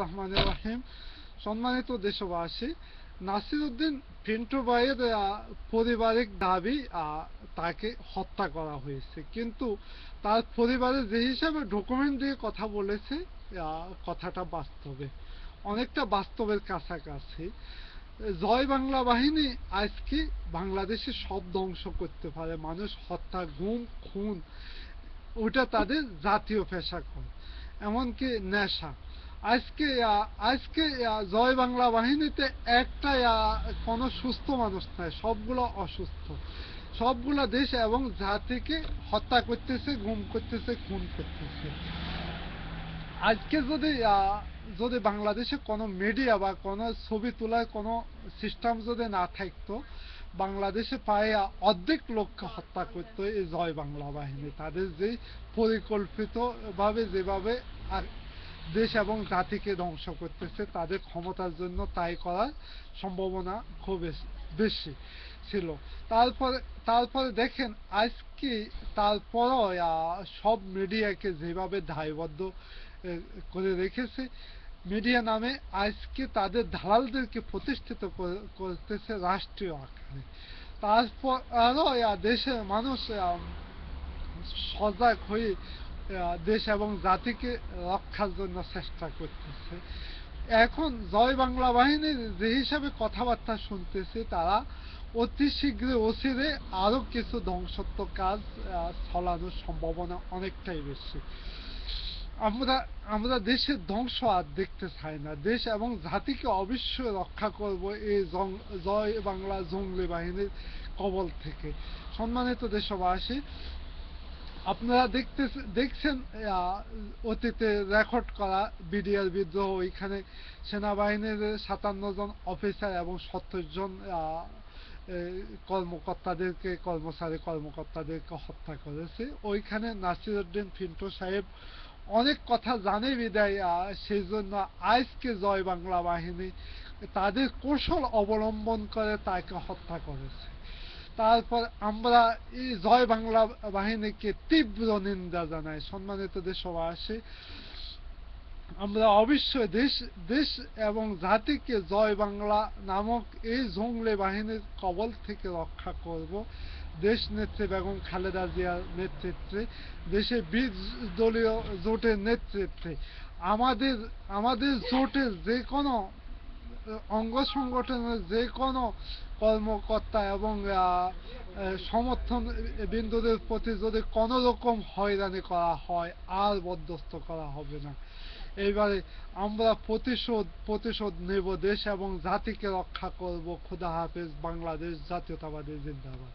রহমানির রহিম। সম্মানিত দেশবাসী, নাসির উদ্দিন পিন্টু ভাইয়ের পারিবারিক দাবি তাকে হত্যা করা হয়েছে, কিন্তু তার পরিবারের যে হিসাবে ডকুমেন্ট দিয়ে কথা বলেছে কথাটা অনেকটা বাস্তবের কাছাকাছি। জয় বাংলা বাহিনী আজকে বাংলাদেশে সব ধ্বংস করতে পারে, মানুষ হত্যা, গুম, খুন, ওটা তাদের জাতীয় পেশা, এমনকি নেশা। আজকে আজকে জয় বাংলা বাহিনীতে একটা কোনো সুস্থ মানুষ নাই, সবগুলো অসুস্থ। সবগুলা দেশ এবং জাতিকে হত্যা করতেছে, গুম করতেছে, খুন করতেছে। আজকে যদি যদি বাংলাদেশে কোনো মিডিয়া বা কোনো ছবি তোলার কোনো সিস্টেম যদি না থাকতো, বাংলাদেশে প্রায় অর্ধেক লোককে হত্যা করতো এই জয় বাংলা বাহিনী। তাদের যে পরিকল্পিত ভাবে যেভাবে দেশ এবং জাতিকে ধ্বংস করতেছে, তাদের ক্ষমতার জন্য তাই করার সম্ভাবনা খুব বেশি ছিল। তারপরে তারপরে দেখেন আজকে, তারপরও সব মিডিয়াকে যেভাবে দায়বদ্ধ করে রেখেছে, মিডিয়া নামে আজকে তাদের দালালদেরকে প্রতিষ্ঠিত করতেছে রাষ্ট্রীয় আকারে। তারপর আরো দেশের মানুষ সজাগ হয়ে দেশ এবং জাতিকে রক্ষার জন্য চেষ্টা করতেছে। এখন জয় বাংলা বাহিনীর যে হিসাবে কথাবার্তা শুনতেছে, তারা অতি শীঘ্রই অচিরে আরো কিছু ধ্বংসাত্মক কাজ চালানোর সম্ভাবনা অনেকটাই বেশি। আমরা আমরা দেশের ধ্বংস আর দেখতে চাই না। দেশ এবং জাতিকে অবশ্যই রক্ষা করব এই জয় বাংলা জঙ্গলি বাহিনীর কবল থেকে। সম্মানিত দেশবাসী, আপনারা দেখছেন অতীতে রেকর্ড করা বিডিআর বিদ্রোহ। ওইখানে সেনাবাহিনীর 57 জন অফিসার এবং 70 জন কর্মকর্তাদেরকে হত্যা করেছে। ওইখানে নাসির উদ্দিন পিন্টু সাহেব অনেক কথা জানে বিদায় সেই জন্য আজকে জয় বাংলা বাহিনী তাদের কৌশল অবলম্বন করে তাকে হত্যা করেছে। তারপর আমরা এই জয় বাংলা বাহিনীকে তীব্র নিন্দা জানাই। সম্মানিত দেশবাসী, আমরা অবশ্যই দেশ এবং জাতিকে জয় বাংলা নামক এই জঙ্গলি বাহিনীর কবল থেকে রক্ষা করব। দেশ নেত্রী বেগম খালেদা জিয়ার নেতৃত্বে, দেশে 20 দলীয় জোটের নেতৃত্বে, আমাদের আমাদের জোটের যে কোনো অঙ্গ সংগঠনের যে কোনো কর্মকর্তা এবং সমর্থন বিন্দুদের প্রতি যদি কোনো রকম হয়রানি করা হয়, আর বরদাস্ত করা হবে না। এইবারে আমরা প্রতিশোধ নেব, দেশ এবং জাতিকে রক্ষা করব। খোদা হাফেজ। বাংলাদেশ জাতীয়তাবাদী জিন্দাবাদ।